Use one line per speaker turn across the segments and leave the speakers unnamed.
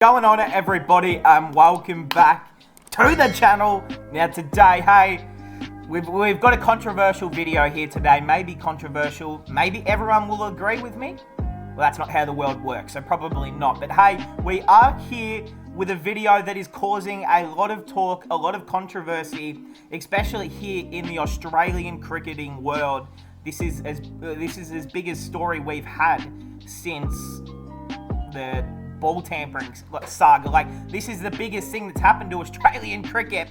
Going on everybody, welcome back to the channel. Now today, hey, we've got a controversial video here today. Maybe controversial, maybe everyone will agree with me. Well, that's not how the world works, so probably not. But hey, we are here with a video that is causing a lot of talk, a lot of controversy, especially here in the Australian cricketing world. This is as big a story we've had since the ball tampering saga. Like, this is the biggest thing that's happened to Australian cricket,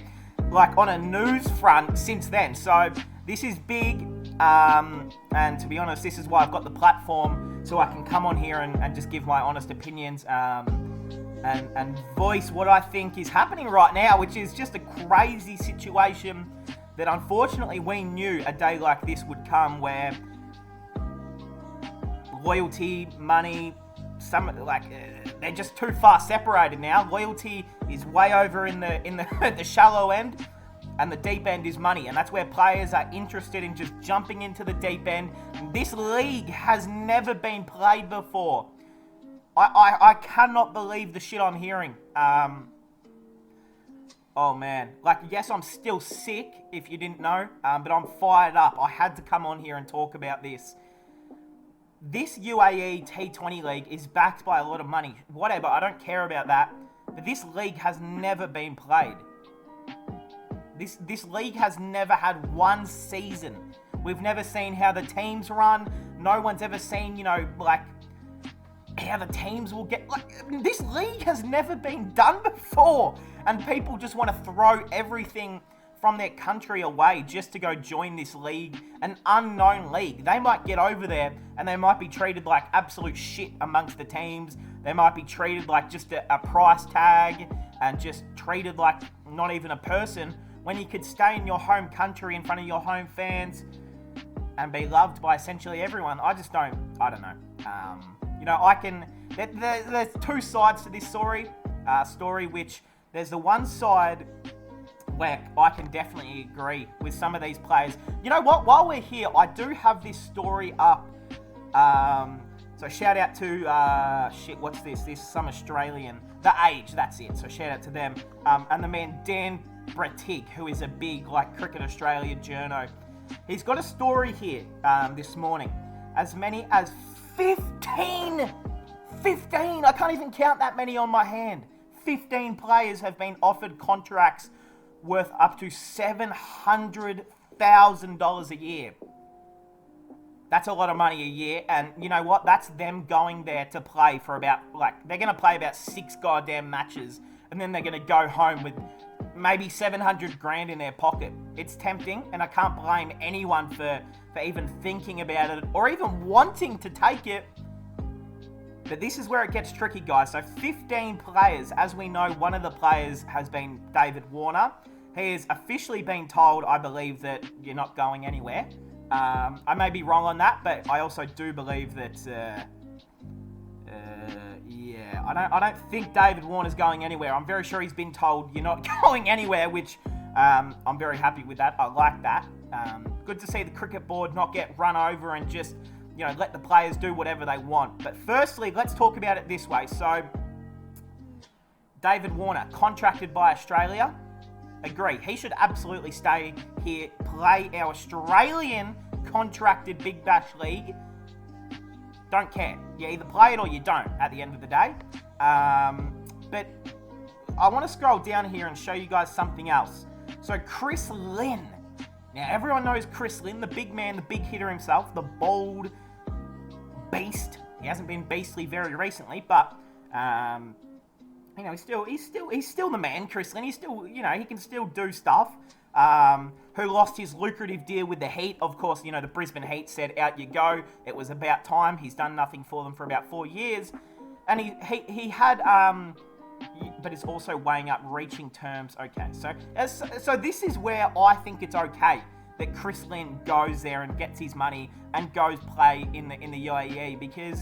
like, on a news front since then. So this is big, and to be honest, this is why I've got the platform, so I can come on here and just give my honest opinions, and voice what I think is happening right now, which is just a crazy situation that unfortunately we knew a day like this would come, where loyalty, money, they're just too far separated now. Loyalty is way over in the the shallow end, and the deep end is money, and that's where players are interested in just jumping into the deep end. This league has never been played before. I cannot believe the shit I'm hearing. Oh man, like, yes, I'm still sick, if you didn't know, but I'm fired up. I had to come on here and talk about this. This UAE T20 league is backed by a lot of money. Whatever, I don't care about that. But this league has never been played. This league has never had one season. We've never seen how the teams run. No one's ever seen, like, how the teams will get. Like, this league has never been done before. And people just want to throw everything from their country away just to go join this league, an unknown league. They might get over there and they might be treated like absolute shit amongst the teams. They might be treated like just a price tag, and just treated like not even a person, when you could stay in your home country in front of your home fans and be loved by essentially everyone. I don't know. There's two sides to this story. Which there's the one side where I can definitely agree with some of these players. You know what? While we're here, I do have this story up. So shout out to, what's this? This is some Australian. The Age, that's it. So shout out to them. And the man Dan Brettig, who is a big, like, Cricket Australia journo. He's got a story here this morning. As many as 15, I can't even count that many on my hand. 15 players have been offered contracts worth up to $700,000 a year. That's a lot of money a year, and you know what? That's them going there to play for about, they're going to play about 6 goddamn matches, and then they're going to go home with maybe 700 grand in their pocket. It's tempting, and I can't blame anyone for even thinking about it, or even wanting to take it. But this is where it gets tricky, guys. So 15 players. As we know, one of the players has been David Warner. He has officially been told, I believe, that you're not going anywhere. I may be wrong on that, but I also do believe that, I don't think David Warner's going anywhere. I'm very sure he's been told you're not going anywhere, which I'm very happy with that. I like that. Good to see the cricket board not get run over and just, let the players do whatever they want. But firstly, let's talk about it this way. So, David Warner, contracted by Australia. Agree. He should absolutely stay here, play our Australian contracted Big Bash League. Don't care. You either play it or you don't at the end of the day. But I want to scroll down here and show you guys something else. So, Chris Lynn. Now, everyone knows Chris Lynn, the big man, the big hitter himself, the bald beast. He hasn't been beastly very recently, but he's still the man, Chris Lynn. He's still, he can still do stuff. Who lost his lucrative deal with the Heat. Of course, the Brisbane Heat said, out you go. It was about time. He's done nothing for them for about 4 years. And he had, but it's also weighing up reaching terms. Okay, so this is where I think it's okay that Chris Lynn goes there and gets his money and goes play in the UAE, because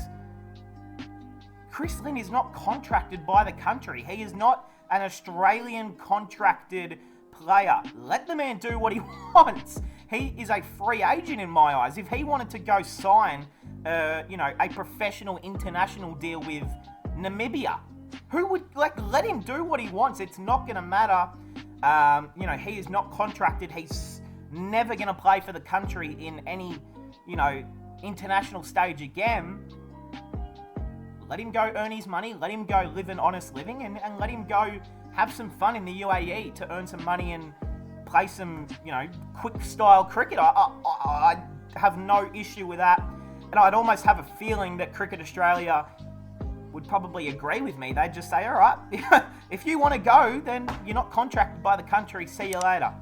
Chris Lynn is not contracted by the country. He is not an Australian contracted player. Let the man do what he wants. He is a free agent in my eyes. If he wanted to go sign, a professional international deal with Namibia, Who would, let him do what he wants. It's not going to matter. He is not contracted. He's never going to play for the country in any, international stage again. Let him go earn his money. Let him go live an honest living and let him go have some fun in the UAE to earn some money and play some, quick style cricket. I have no issue with that. And I'd almost have a feeling that Cricket Australia would probably agree with me. They'd just say, all right, if you want to go, then you're not contracted by the country. See you later.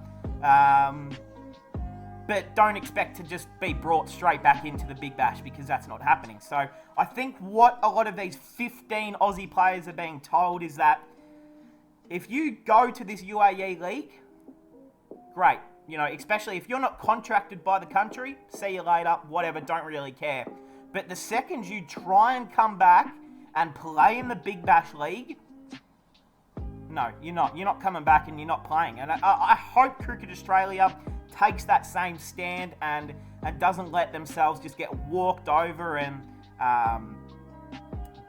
But don't expect to just be brought straight back into the Big Bash because that's not happening. So I think what a lot of these 15 Aussie players are being told is that if you go to this UAE league, great. Especially if you're not contracted by the country, see you later, whatever, don't really care. But the second you try and come back and play in the Big Bash League, no, you're not. You're not coming back and you're not playing. And I hope Cricket Australia takes that same stand and doesn't let themselves just get walked over and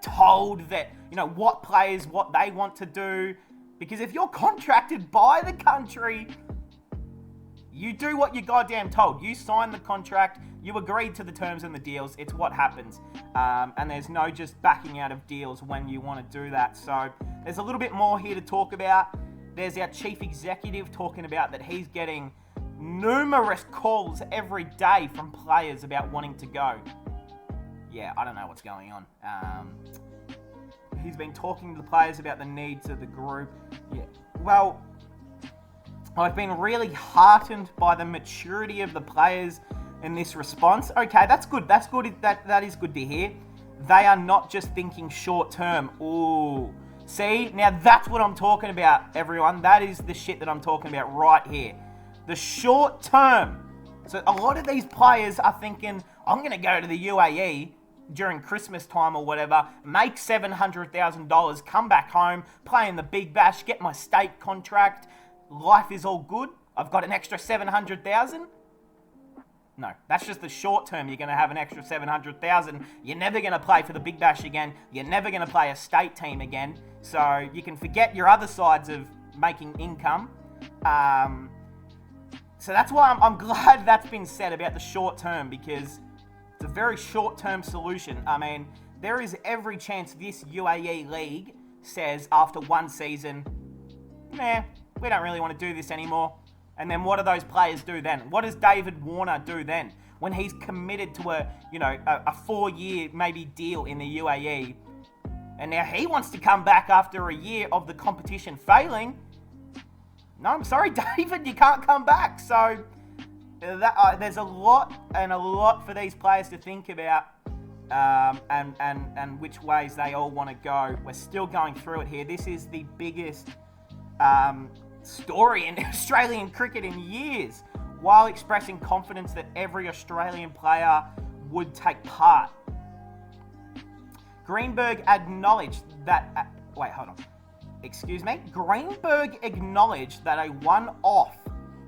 told that, what players, what they want to do. Because if you're contracted by the country, you do what you're goddamn told. You sign the contract. You agreed to the terms and the deals. It's what happens. And there's no just backing out of deals when you want to do that. So there's a little bit more here to talk about. There's our chief executive talking about that he's getting numerous calls every day from players about wanting to go. Yeah, I don't know what's going on. He's been talking to the players about the needs of the group. Yeah, well, I've been really heartened by the maturity of the players in this response. Okay, that's good. That's good. That is good to hear. They are not just thinking short term. Ooh. See, now that's what I'm talking about, everyone. That is the shit that I'm talking about right here. The short term. So a lot of these players are thinking, I'm going to go to the UAE during Christmas time or whatever, make $700,000, come back home, play in the Big Bash, get my state contract. Life is all good. I've got an extra $700,000. No, that's just the short term. You're going to have an extra $700,000. You're never going to play for the Big Bash again. You're never going to play a state team again. So you can forget your other sides of making income. So that's why I'm glad that's been said about the short term, because it's a very short term solution. I mean, there is every chance this UAE league says after one season, nah, we don't really want to do this anymore. And then what do those players do then? What does David Warner do then? When he's committed to a 4-year maybe deal in the UAE, and now he wants to come back after a year of the competition failing. No, I'm sorry, David, you can't come back. So there's a lot for these players to think about, and which ways they all want to go. We're still going through it here. This is the biggest story in Australian cricket in years, while expressing confidence that every Australian player would take part. Greenberg acknowledged that... Greenberg acknowledged that a one-off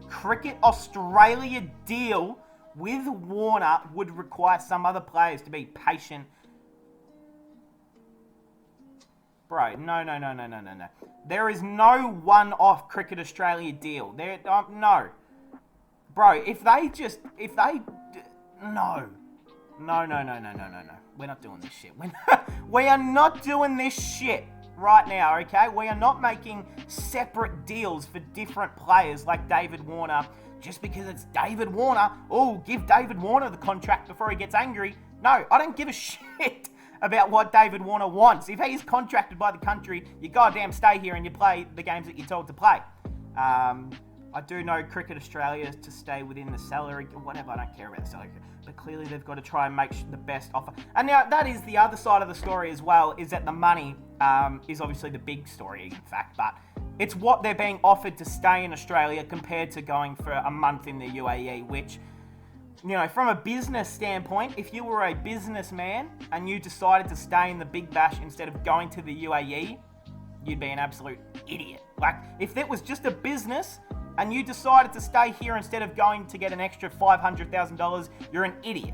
Cricket Australia deal with Warner would require some other players to be patient. Bro, no. There is no one-off Cricket Australia deal. No. Bro, No. We're not doing this shit. We are not doing this shit right now, okay? We are not making separate deals for different players like David Warner just because it's David Warner. Oh, give David Warner the contract before he gets angry. No, I don't give a shit about what David Warner wants. If he's contracted by the country, you goddamn stay here and you play the games that you're told to play. I do know Cricket Australia to stay within the salary, whatever, I don't care about the salary, but clearly they've got to try and make the best offer. And now that is the other side of the story as well, is that the money is obviously the big story, in fact, but it's what they're being offered to stay in Australia compared to going for a month in the UAE, which, from a business standpoint, if you were a businessman and you decided to stay in the Big Bash instead of going to the UAE, you'd be an absolute idiot. Like, if it was just a business and you decided to stay here instead of going to get an extra $500,000, you're an idiot.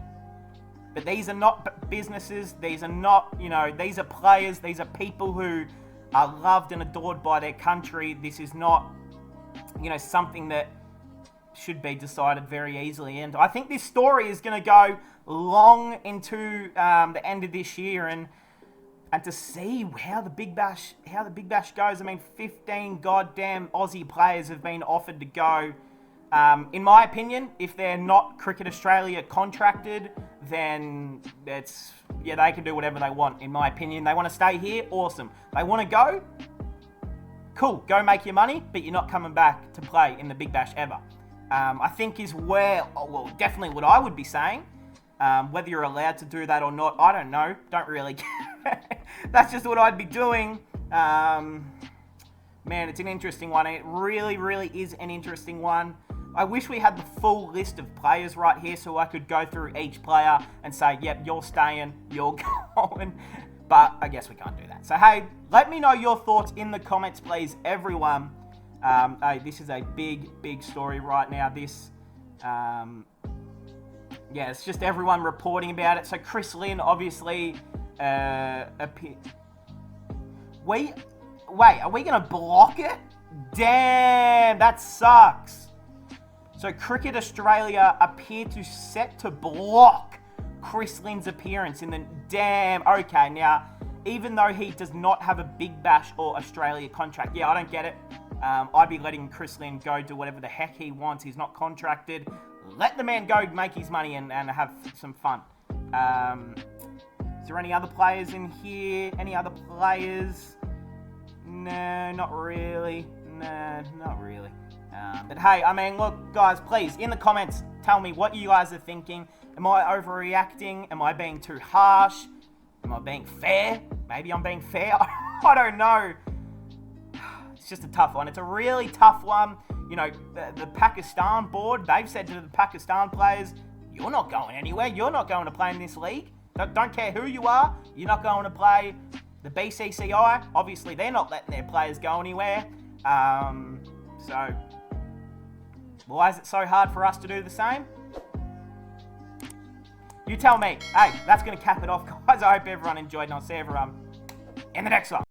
But these are not businesses. These are not, these are players. These are people who are loved and adored by their country. This is not, something that should be decided very easily. And I think this story is going to go long into the end of this year, and to see how the Big Bash goes. I mean, 15 goddamn Aussie players have been offered to go. In my opinion, if they're not Cricket Australia contracted, then they can do whatever they want. In my opinion, they want to stay here, awesome. They want to go, cool, go make your money, but you're not coming back to play in the Big Bash ever. I think is definitely what I would be saying. Whether you're allowed to do that or not, I don't know. Don't really care. That's just what I'd be doing. Man, it's an interesting one. It really, really is an interesting one. I wish we had the full list of players right here so I could go through each player and say, yep, you're staying, you're going. But I guess we can't do that. So, hey, let me know your thoughts in the comments, please, everyone. Hey, this is a big, big story right now. This, it's just everyone reporting about it. So Chris Lynn, obviously, are we going to block it? Damn, that sucks. So Cricket Australia appear to set to block Chris Lynn's appearance in the okay, now, even though he does not have a Big Bash or Australia contract, I don't get it. I'd be letting Chris Lynn go do whatever the heck he wants. He's not contracted. Let the man go make his money and have some fun. Is there any other players in here? Any other players? No, not really. No, not really. But hey, I mean, look, guys, please, in the comments, tell me what you guys are thinking. Am I overreacting? Am I being too harsh? Am I being fair? Maybe I'm being fair. I don't know. It's just a tough one. It's a really tough one. The Pakistan board, they've said to the Pakistan players, you're not going anywhere. You're not going to play in this league. Don't care who you are. You're not going to play. The BCCI, obviously, they're not letting their players go anywhere. So, why is it so hard for us to do the same? You tell me. Hey, that's going to cap it off, guys. I hope everyone enjoyed, and I'll see everyone in the next one.